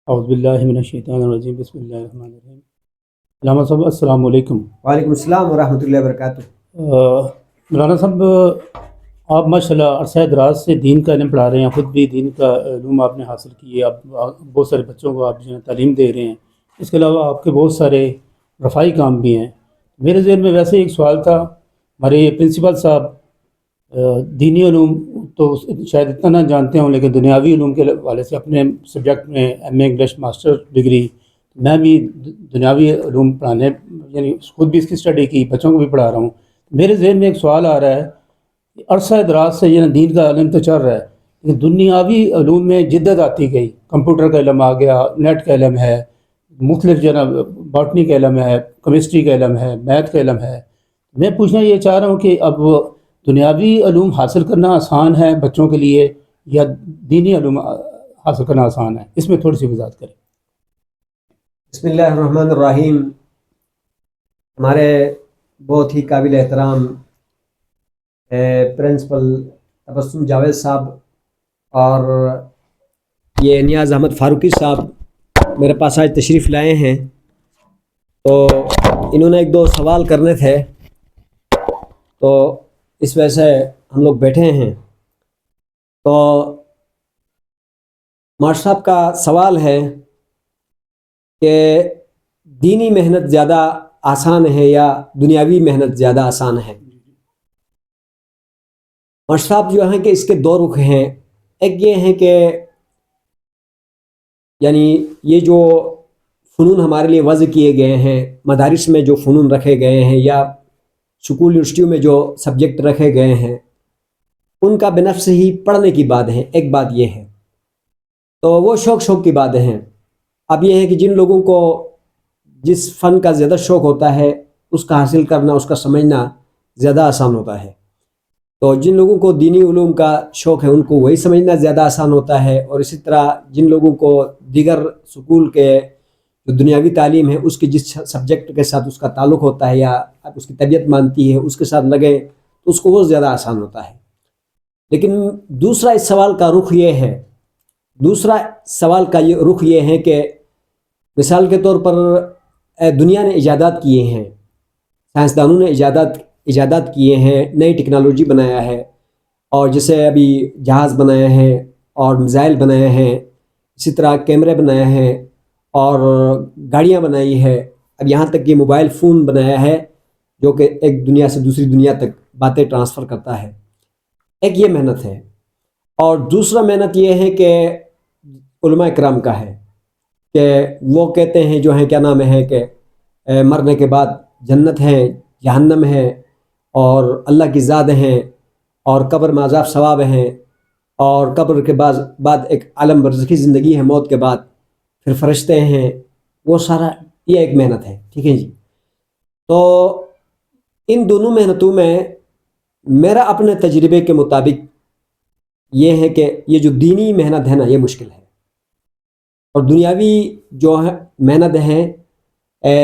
اعوذ باللہ من الشیطان الرجیم، بسم اللہ الرحمن الرحیم۔ علامہ صاحب السلام علیکم۔ وعلیکم السلام ورحمۃ اللہ وبرکاتہ۔ مولانا صاحب، آپ ماشاء اللہ عرصہ دراز سے دین کا علم پڑھا رہے ہیں، خود بھی دین کا علوم آپ نے حاصل کیے، آپ بہت سارے بچوں کو آپ جو ہے تعلیم دے رہے ہیں، اس کے علاوہ آپ کے بہت سارے رفائی کام بھی ہیں۔ میرے ذہن میں ویسے ایک سوال تھا، ہمارے پرنسپل صاحب دینی علوم تو شاید اتنا نہ جانتے ہوں، لیکن دنیاوی علوم کے حوالے سے اپنے سبجیکٹ میں M A English master degree, میں بھی دنیاوی علوم پڑھانے یعنی خود بھی اس کی اسٹڈی کی، بچوں کو بھی پڑھا رہا ہوں۔ میرے ذہن میں ایک سوال آ رہا ہے کہ عرصہ دراز سے یہ دین کا علم تو چل رہا ہے، لیکن دنیاوی علوم میں جدت آتی گئی، کمپیوٹر کا علم آ گیا، نیٹ کا علم ہے، مختلف جو ہے نا باٹنی کا علم ہے، کیمسٹری کا علم ہے، میتھ کا علم ہے۔ میں پوچھنا یہ چاہ رہا ہوں کہ اب دنیاوی علوم حاصل کرنا آسان ہے بچوں کے لیے یا دینی علوم حاصل کرنا آسان ہے؟ اس میں تھوڑی سی وضاحت کریں۔ بسم اللہ الرحمن الرحیم۔ ہمارے بہت ہی قابل احترام پرنسپل تبسم جاوید صاحب اور یہ نیاز احمد فاروقی صاحب میرے پاس آج تشریف لائے ہیں، تو انہوں نے ایک دو سوال کرنے تھے، تو اس وجہ سے ہم لوگ بیٹھے ہیں۔ تو ماشاء صاحب کا سوال ہے کہ دینی محنت زیادہ آسان ہے یا دنیاوی محنت زیادہ آسان ہے؟ ماشاء صاحب جو ہیں کہ اس کے دو رخ ہیں۔ ایک یہ ہے کہ یعنی یہ جو فنون ہمارے لیے وضع کیے گئے ہیں، مدارس میں جو فنون رکھے گئے ہیں یا اسکول یونیورسٹیوں میں جو سبجیکٹ رکھے گئے ہیں، ان کا بنفس ہی پڑھنے کی بات ہے، ایک بات یہ ہے، تو وہ شوق کی باتیں ہیں۔ اب یہ ہے کہ جن لوگوں کو جس فن کا زیادہ شوق ہوتا ہے، اس کا حاصل کرنا، اس کا سمجھنا زیادہ آسان ہوتا ہے۔ تو جن لوگوں کو دینی علوم کا شوق ہے، ان کو وہی سمجھنا زیادہ آسان ہوتا ہے، اور اسی طرح جن لوگوں کو دیگر سکول کے جو دنیاوی تعلیم ہے، اس کے جس سبجیکٹ کے ساتھ اس کا تعلق ہوتا ہے یا اس کی طبیعت مانتی ہے، اس کے ساتھ لگے تو اس کو وہ زیادہ آسان ہوتا ہے۔ لیکن دوسرا اس سوال کا رخ یہ ہے، دوسرا سوال کا یہ رخ یہ ہے کہ مثال کے طور پر دنیا نے ایجادات کیے ہیں، سائنسدانوں نے ایجادات کیے ہیں، نئی ٹیکنالوجی بنایا ہے، اور جیسے ابھی جہاز بنایا ہے اور میزائل بنایا ہیں، اسی طرح کیمرے بنایا ہیں اور گاڑیاں بنائی ہے، اب یہاں تک کہ موبائل فون بنایا ہے جو کہ ایک دنیا سے دوسری دنیا تک باتیں ٹرانسفر کرتا ہے۔ ایک یہ محنت ہے، اور دوسرا محنت یہ ہے کہ علماء کرام کا ہے کہ وہ کہتے ہیں جو ہیں کیا نام ہے کہ مرنے کے بعد جنت ہے، جہنم ہے، اور اللہ کی ذات ہیں، اور قبر میں عذاب ثواب ہیں، اور قبر کے بعد ایک عالم برزخی زندگی ہے موت کے بعد، پھر فرشتے ہیں، وہ سارا یہ ایک محنت ہے، ٹھیک ہے جی۔ تو ان دونوں محنتوں میں میرا اپنے تجربے کے مطابق یہ ہے کہ یہ جو دینی محنت ہے نا، یہ مشکل ہے، اور دنیاوی جو ہے محنت ہے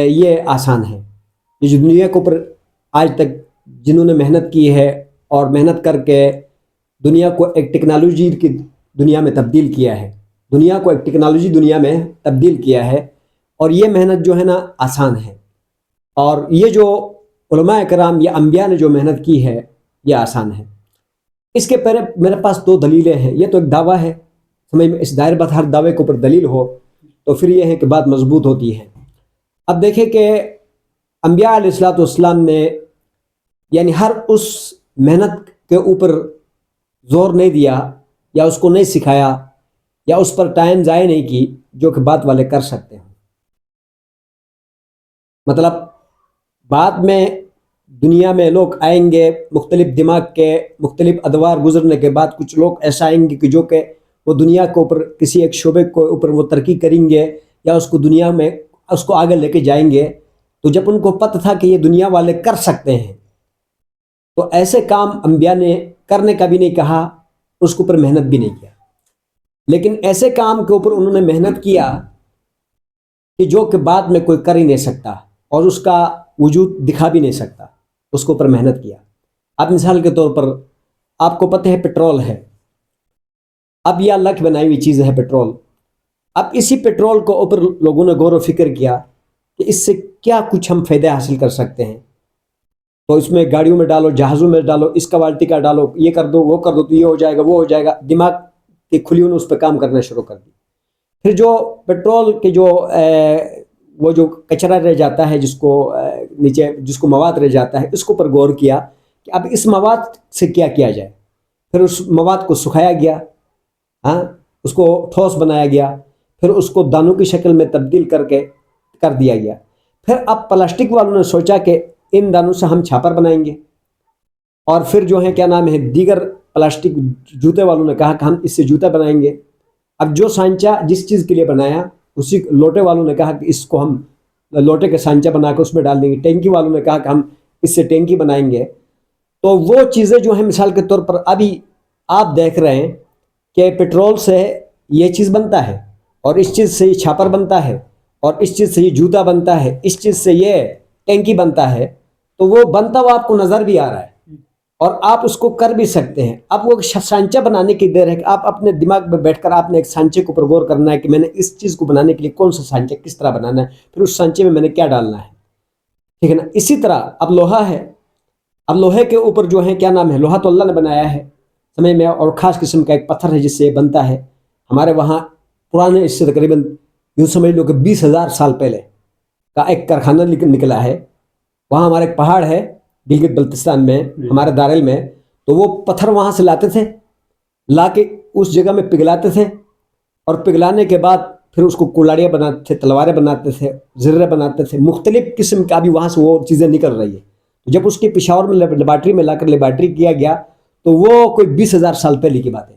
یہ آسان ہے۔ یہ جو دنیا کے اوپر آج تک جنہوں نے محنت کی ہے اور محنت کر کے دنیا کو ایک ٹیکنالوجی کی دنیا میں تبدیل کیا ہے، دنیا کو ایک ٹیکنالوجی دنیا میں تبدیل کیا ہے، اور یہ محنت جو ہے نا آسان ہے، اور یہ جو علماء کرام یا انبیاء نے جو محنت کی ہے یہ آسان ہے۔ اس کے پہلے میرے پاس دو دلیلیں ہیں۔ یہ تو ایک دعویٰ ہے، سمجھ میں اس دائر بات، ہر دعوے کے اوپر دلیل ہو تو پھر یہ ہے کہ بات مضبوط ہوتی ہے۔ اب دیکھیں کہ انبیاء علیہ الصلوۃ والسلام نے یعنی ہر اس محنت کے اوپر زور نہیں دیا یا اس کو نہیں سکھایا یا اس پر ٹائم ضائع نہیں کی جو کہ بات والے کر سکتے ہیں۔ مطلب بعد میں دنیا میں لوگ آئیں گے، مختلف دماغ کے مختلف ادوار گزرنے کے بعد کچھ لوگ ایسا آئیں گے کہ جو کہ وہ دنیا کے اوپر کسی ایک شعبے کے اوپر وہ ترقی کریں گے یا اس کو دنیا میں اس کو آگے لے کے جائیں گے۔ تو جب ان کو پتہ تھا کہ یہ دنیا والے کر سکتے ہیں تو ایسے کام انبیاء نے کرنے کا بھی نہیں کہا، اس کے اوپر محنت بھی نہیں کیا، لیکن ایسے کام کے اوپر انہوں نے محنت کیا کہ جو کہ بعد میں کوئی کر ہی نہیں سکتا اور اس کا وجود دکھا بھی نہیں سکتا، اس کے اوپر محنت کیا۔ اب مثال کے طور پر آپ کو پتہ ہے پٹرول ہے، اب یہ اللہ کی بنائی ہوئی چیز ہے پٹرول۔ اب اسی پیٹرول کے اوپر لوگوں نے غور و فکر کیا کہ اس سے کیا کچھ ہم فائدہ حاصل کر سکتے ہیں، تو اس میں گاڑیوں میں ڈالو، جہازوں میں ڈالو، اس کوالٹی کا ڈالو، یہ کر دو وہ کر دو تو یہ ہو جائے گا وہ ہو جائے گا، دماغ کی کھلیوں نے اس پہ کام کرنا شروع کر دی۔ پھر جو پیٹرول کے وہ جو کچرا رہ جاتا ہے، جس کو نیچے جس کو مواد رہ جاتا ہے، اس کے اوپر غور کیا کہ اب اس مواد سے کیا کیا جائے۔ پھر اس مواد کو سکھایا گیا، ہاں، اس کو ٹھوس بنایا گیا، پھر اس کو دانوں کی شکل میں تبدیل کر دیا گیا۔ پھر اب پلاسٹک والوں نے سوچا کہ ان دانوں سے ہم چھاپر بنائیں گے، اور پھر جو ہے کیا نام ہے دیگر پلاسٹک جوتے والوں نے کہا کہ ہم اس سے جوتا بنائیں گے۔ اب جو سانچہ جس چیز کے لیے بنایا، اسی لوٹے والوں نے کہا کہ اس کو ہم لوٹے کے سانچہ بنا کے اس میں ڈال دیں گے، ٹینکی والوں نے کہا کہ ہم اس سے ٹینکی بنائیں گے۔ تو وہ چیزیں جو ہیں مثال کے طور پر ابھی آپ دیکھ رہے ہیں کہ پیٹرول سے یہ چیز بنتا ہے، اور اس چیز سے یہ چھاپر بنتا ہے، اور اس چیز سے یہ جوتا بنتا ہے، اس چیز سے یہ ٹینکی بنتا ہے، تو وہ بنتا ہوا آپ کو نظر بھی آ رہا ہے اور آپ اس کو کر بھی سکتے ہیں۔ اب وہ سانچہ بنانے کی دیر ہے کہ آپ اپنے دماغ میں بیٹھ کر آپ نے ایک سانچے کے اوپر غور کرنا ہے کہ میں نے اس چیز کو بنانے کے لیے کون سا سانچہ کس طرح بنانا ہے، پھر اس سانچے میں نے کیا ڈالنا ہے، ٹھیک ہے نا۔ اسی طرح اب لوہا ہے، اب لوہے کے اوپر جو ہے کیا نام ہے، لوہا تو اللہ نے بنایا ہے سمجھ میں، اور خاص قسم کا ایک پتھر ہے جس سے یہ بنتا ہے۔ ہمارے وہاں پرانے اس سے تقریباً یوں سمجھ لو کہ 20,000 سال پہلے کا ایک کارخانہ نکلا ہے۔ وہاں ہمارا ایک پہاڑ ہے گلگت بلتستان میں، ہمارے دارل میں، تو وہ پتھر وہاں سے لاتے تھے، لا کے اس جگہ میں پگھلاتے تھے، اور پگھلانے کے بعد پھر اس کو کلاڑیاں بناتے تھے، تلواریں بناتے تھے، زرے بناتے تھے، مختلف قسم کا ابھی وہاں سے وہ چیزیں نکل رہی ہے۔ جب اس کے پشاور میں لیبارٹری میں لا کر لیبارٹری کیا گیا تو وہ کوئی 20,000 سال پہلے کی بات ہے،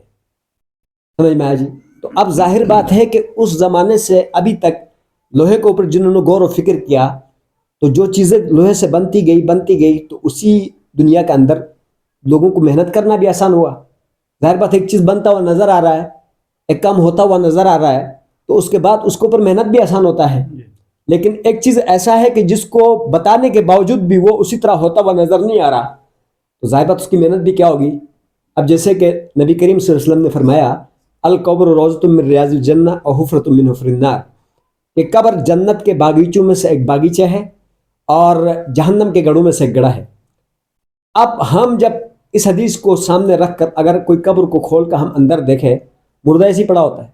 سمجھ میں آیا جی۔ تو اب ظاہر بات ہے کہ اس زمانے سے ابھی تک لوہے کے اوپر جنہوں نے غور و فکر کیا، تو جو چیزیں لوہے سے بنتی گئی تو اسی دنیا کے اندر لوگوں کو محنت کرنا بھی آسان ہوا۔ ظاہر بات ہے ایک چیز بنتا ہوا نظر آ رہا ہے، ایک کام ہوتا ہوا نظر آ رہا ہے، تو اس کے بعد اس کے اوپر محنت بھی آسان ہوتا ہے۔ لیکن ایک چیز ایسا ہے کہ جس کو بتانے کے باوجود بھی وہ اسی طرح ہوتا ہوا نظر نہیں آ رہا، تو ظاہر بات اس کی محنت بھی کیا ہوگی۔ اب جیسے کہ نبی کریم صلی اللہ علیہ وسلم نے فرمایا القبر روضۃ من ریاض الجنہ و حفرۃ من حفر النار، کہ قبر جنت کے باغیچوں میں سے ایک باغیچہ ہے اور جہنم کے گڑھوں میں سے ایک گڑھا ہے۔ اب ہم جب اس حدیث کو سامنے رکھ کر اگر کوئی قبر کو کھول کر ہم اندر دیکھیں، مردہ ایسی پڑا ہوتا ہے،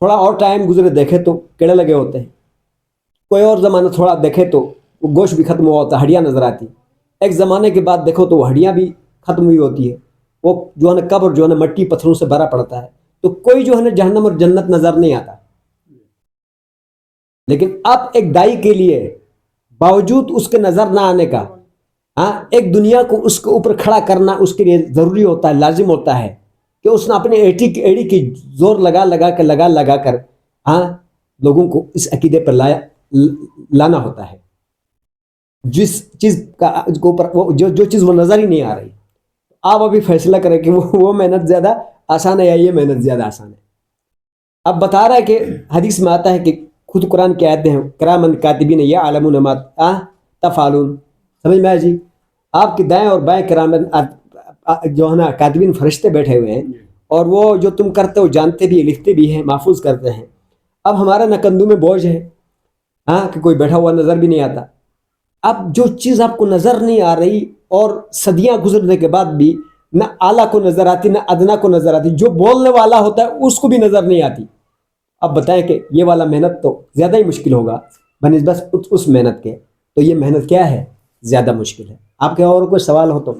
تھوڑا اور ٹائم گزرے دیکھے تو کیڑے لگے ہوتے ہیں، کوئی اور زمانہ تھوڑا دیکھے تو وہ گوشت بھی ختم ہوا ہوتا ہے، ہڈیاں نظر آتی، ایک زمانے کے بعد دیکھو تو وہ ہڈیاں بھی ختم ہوئی ہوتی ہے، وہ جو ہے نا قبر جو ہے نا مٹی پتھروں سے بھرا پڑتا ہے، تو کوئی جو ہے نا جہنم اور جنت نظر نہیں آتا۔ لیکن اب ایک دائی کے لیے باوجود اس کے نظر نہ آنے کا، ایک دنیا کو اس کے اوپر کھڑا کرنا اس کے لیے ضروری ہوتا ہے، لازم ہوتا ہے کہ اس نے اپنے ایڑی کی زور لگا کر لوگوں کو اس عقیدے پر لانا ہوتا ہے، جس چیز کا اوپر جو چیز وہ نظر ہی نہیں آ رہی۔ آپ ابھی فیصلہ کریں کہ وہ محنت زیادہ آسان ہے یا یہ محنت زیادہ آسان ہے۔ اب بتا رہا ہے کہ حدیث میں آتا ہے کہ خود قرآن کی آیتیں ہیں کرامن کاتبین یعلمون ما تفعلون، سمجھ میں آیا جی۔ آپ کے دائیں اور بائیں کرامن جو ہے نا کاتبین فرشتے بیٹھے ہوئے ہیں، اور وہ جو تم کرتے ہو جانتے بھی لکھتے بھی ہیں، محفوظ کرتے ہیں۔ اب ہمارا نہ کندھوں میں بوجھ ہے کہ کوئی بیٹھا ہوا نظر بھی نہیں آتا۔ اب جو چیز آپ کو نظر نہیں آ رہی اور صدیاں گزرنے کے بعد بھی نہ اعلیٰ کو نظر آتی نہ ادنا کو نظر آتی، جو بولنے والا ہوتا ہے اس کو بھی نظر نہیں آتی، اب بتائیں کہ یہ والا محنت تو زیادہ ہی مشکل ہوگا بنسبت اس محنت کے، تو یہ محنت کیا ہے، زیادہ مشکل ہے۔ آپ کے اور کوئی سوال ہو تو؟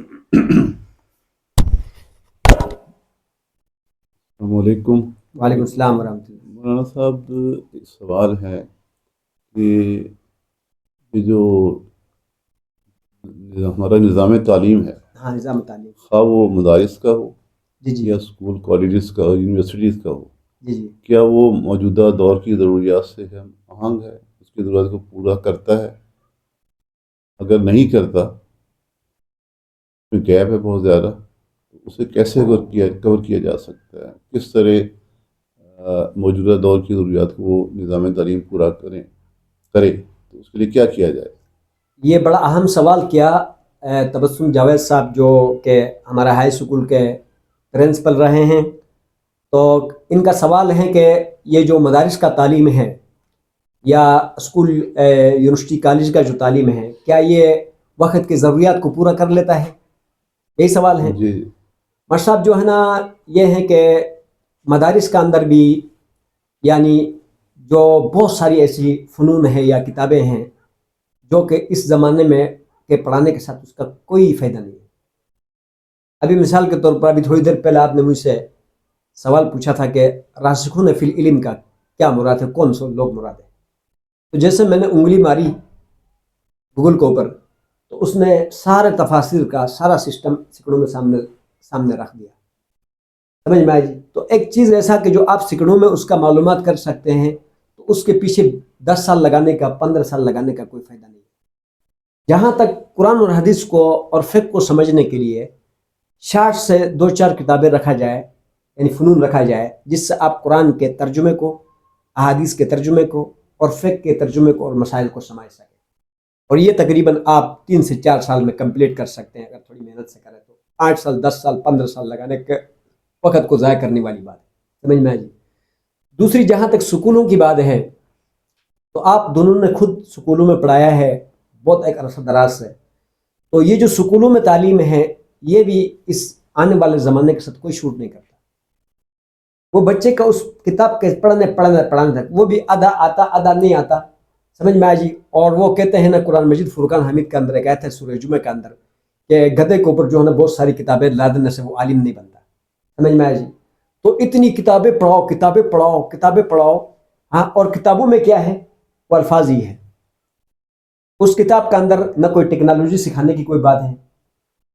السلام علیکم۔ وعلیکم السلام ورحمۃ اللہ۔ مولانا صاحب، سوال ہے کہ یہ جو ہمارا نظام تعلیم ہے، ہاں، نظام تعلیم، خواہ وہ مدارس کا ہو جی جی یا اسکول کالجز کا ہو، یونیورسٹیز کا ہو، جی جی کیا وہ موجودہ دور کی ضروریات سے ہم آہنگ ہے، اس کی ضرورت کو پورا کرتا ہے؟ اگر نہیں کرتا، کوئی گیپ ہے بہت زیادہ، تو اسے کیسے کور کیا جا سکتا ہے؟ کس طرح موجودہ دور کی ضروریات کو وہ نظام تعلیم پورا کرے تو اس کے لیے کیا کیا جائے؟ یہ بڑا اہم سوال کیا تبسم جاوید صاحب، جو کہ ہمارا ہائی اسکول کے پرنسپل رہے ہیں تو ان کا سوال ہے کہ یہ جو مدارس کا تعلیم ہے یا اسکول یونیورسٹی کالج کا جو تعلیم ہے، کیا یہ وقت کی ضروریات کو پورا کر لیتا ہے؟ یہی سوال ہے جی ماشاء صاحب. جو ہے نا یہ ہے کہ مدارس کا اندر بھی یعنی جو بہت ساری ایسی فنون ہیں یا کتابیں ہیں جو کہ اس زمانے میں کے پڑھانے کے ساتھ اس کا کوئی فائدہ نہیں ہے. ابھی مثال کے طور پر ابھی تھوڑی دیر پہلے آپ نے مجھ سے سوال پوچھا تھا کہ راسخون فی العلم کا کیا مراد ہے، کون سے لوگ مراد ہے. تو جیسے میں نے انگلی ماری گوگل کے اوپر تو اس نے سارے تفاسیر کا سارا سسٹم سیکڑوں میں سامنے رکھ دیا. سمجھ میں آئی جی. تو ایک چیز ایسا کہ جو آپ سیکڑوں میں اس کا معلومات کر سکتے ہیں تو اس کے پیچھے 10 سال لگانے کا 15 سال لگانے کا کوئی فائدہ نہیں. جہاں تک قرآن اور حدیث کو اور فقہ کو سمجھنے کے لیے 60 سے 2-4 کتابیں رکھا جائے یعنی فنون رکھا جائے جس سے آپ قرآن کے ترجمے کو، احادیث کے ترجمے کو اور فقہ کے ترجمے کو اور مسائل کو سمجھ سکیں. اور یہ تقریباً آپ 3 سے 4 سال میں کمپلیٹ کر سکتے ہیں اگر تھوڑی محنت سے کریں تو. 8 سال 10 سال 15 سال لگانے کے وقت کو ضائع کرنے والی بات ہے. سمجھ میں آئی. دوسری جہاں تک سکولوں کی بات ہے تو آپ دونوں نے خود سکولوں میں پڑھایا ہے بہت ایک عرصہ دراز سے. تو یہ جو سکولوں میں تعلیم ہے یہ بھی اس آنے والے زمانے کے ساتھ کوئی شوٹ نہیں کرتا. وہ بچے کا اس کتاب کے پڑھانے تک وہ بھی آدھا آتا آدھا نہیں آتا. سمجھ میں آ جی. اور وہ کہتے ہیں نا قرآن مجید فرقان حمید کے اندر ایک آیت ہے سورہ جمعہ کے اندر کہ گدھے کے اوپر جو ہے نا بہت ساری کتابیں لا دینے سے وہ عالم نہیں بنتا. سمجھ میں آ جی. تو اتنی کتابیں پڑھاؤ کتابیں پڑھاؤ کتابیں پڑھاؤ. ہاں اور کتابوں میں کیا ہے وہ الفاظ ہی ہے. اس کتاب کا اندر نہ کوئی ٹیکنالوجی سکھانے کی کوئی بات ہے،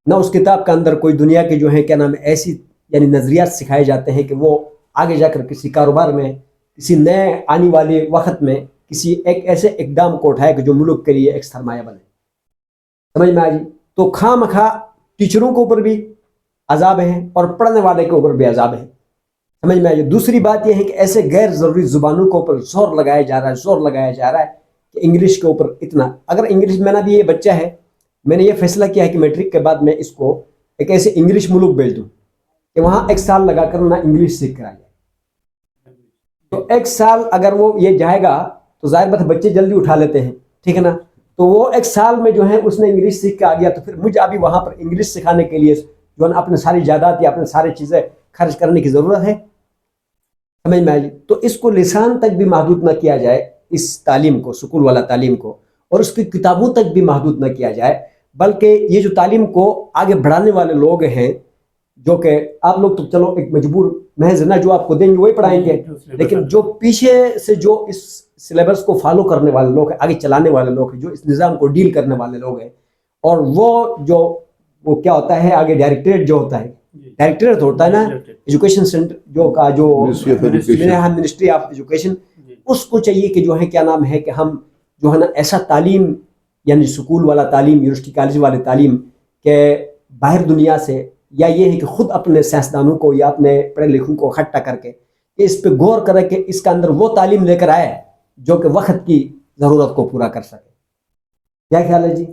نہ اس کتاب کا اندر کوئی دنیا کے جو ہے کیا نام ہے ایسی یعنی نظریات سکھائے جاتے ہیں کہ وہ آگے جا کر کسی کاروبار میں کسی نئے آنے والے وقت میں کسی ایک ایسے اقدام کو اٹھائے کہ جو ملک کے لیے ایک سرمایہ بنے. سمجھ میں آ جی. تو خواہ مخواہ ٹیچروں کے اوپر بھی عذاب ہیں اور پڑھنے والے کے اوپر بھی عذاب ہے. سمجھ میں آ جی. دوسری بات یہ ہے کہ ایسے غیر ضروری زبانوں کے اوپر زور لگایا جا رہا ہے کہ انگلش کے اوپر اتنا. اگر انگلش میں نا بھی یہ بچہ ہے میں نے یہ فیصلہ کیا ہے کہ میٹرک کے بعد میں اس کو ایک ایسے انگلش ملک بھیج دوں کہ وہاں 1 سال لگا کر نہ انگلش سیکھ کر آ جائے. تو 1 سال اگر وہ یہ جائے گا تو ظاہر بات بچے جلدی اٹھا لیتے ہیں، ٹھیک ہے نا. تو وہ 1 سال میں جو ہے اس نے انگلش سیکھ کے آ گیا تو پھر مجھے ابھی وہاں پر انگلش سکھانے کے لیے جو ہے نا اپنے ساری جائیداد یا اپنے ساری چیزیں خرچ کرنے کی ضرورت ہے. سمجھ میں آئی. تو اس کو لسان تک بھی محدود نہ کیا جائے اس تعلیم کو، سکول والا تعلیم کو، اور اس کی کتابوں تک بھی محدود نہ کیا جائے، بلکہ یہ جو تعلیم کو آگے بڑھانے والے لوگ ہیں جو کہ آپ لوگ تو چلو ایک مجبور محض نہ جو آپ کو دیں گے وہی پڑھائیں گے، لیکن جو پیچھے سے جو اس سلیبس کو فالو کرنے والے لوگ ہیں، آگے چلانے والے لوگ ہیں، جو اس نظام کو ڈیل کرنے والے لوگ ہیں، اور وہ کیا ہوتا ہے آگے ڈائریکٹریٹ جو ہوتا ہے، ڈائریکٹریٹ ہوتا ہے نا ایجوکیشن سینٹر جو منسٹری آف ایجوکیشن، اس کو چاہیے کہ جو ہے کیا نام ہے کہ ہم جو ہے نا ایسا تعلیم یعنی سکول والا تعلیم، یونیورسٹی کالج والے تعلیم کہ باہر دنیا سے یا یہ ہے کہ خود اپنے سائنسدانوں کو یا اپنے پڑھے لکھوں کو اکٹھا کر کے اس پہ غور کرے کہ اس کا اندر وہ تعلیم لے کر آئے جو کہ وقت کی ضرورت کو پورا کر سکے. کیا خیال ہے جی؟